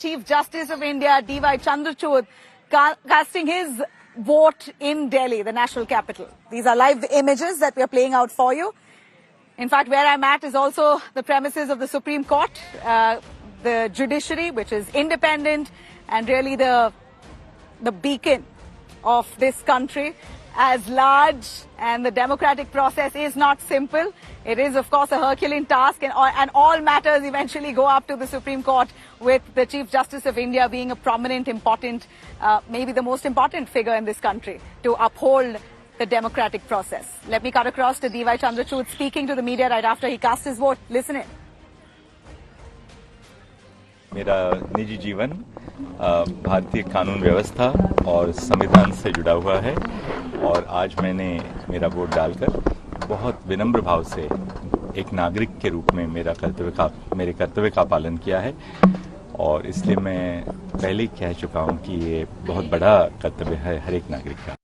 Chief Justice of India, D.Y. Chandrachud, casting his vote in Delhi, the national capital. These are live images that we are playing out for you. In fact, where I'm at is also the premises of the Supreme Court, the judiciary, which is independent and really the beacon of this country, as large, and the democratic process is not simple. It is, of course, a Herculean task, and all matters eventually go up to the Supreme Court, with the Chief Justice of India being a prominent, important, maybe the most important figure in this country to uphold the democratic process. Let me cut across to D.Y. Chandrachud speaking to the media right after he cast his vote. Listen in. मेरा निजी जीवन भारतीय कानून व्यवस्था और संविधान से जुड़ा हुआ है और आज मैंने मेरा वोट डालकर बहुत विनम्र भाव से एक नागरिक के रूप में मेरे कर्तव्य का पालन किया है और इसलिए मैं पहले ही कह चुका हूं कि ये बहुत बड़ा कर्तव्य है हर एक नागरिक का।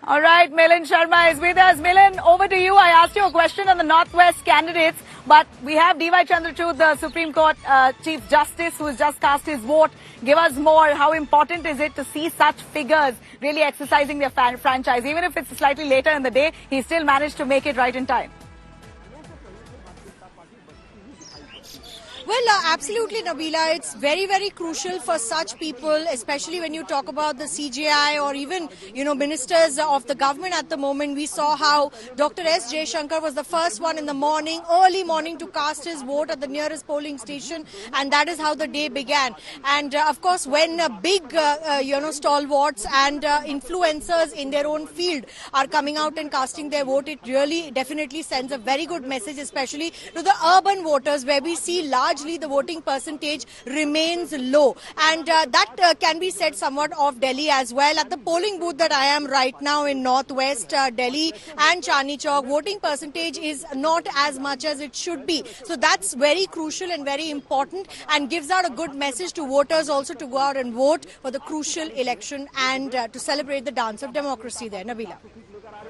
All right, Milind Sharma is with us. Milind, over to you. I asked you a question on the Northwest candidates, but we have D.Y. Chandrachud, the Supreme Court Chief Justice, who has just cast his vote. Give us more. How important is it to see such figures really exercising their franchise? Even if it's slightly later in the day, he still managed to make it right in time. Well, absolutely, Nabila. It's very, very crucial for such people, especially when you talk about the CJI or even, ministers of the government at the moment. We saw how Dr. S. Jaishankar was the first one in the morning, early morning, to cast his vote at the nearest polling station, and that is how the day began. And, of course, when big, stalwarts and influencers in their own field are coming out and casting their vote, it really definitely sends a very good message, especially to the urban voters, where we see largely the voting percentage remains low, and that can be said somewhat of Delhi as well. At the polling booth that I am right now in Northwest Delhi and Chandni Chowk, voting percentage is not as much as it should be. So that's very crucial and very important, and gives out a good message to voters also to go out and vote for the crucial election and to celebrate the dance of democracy there. Nabila.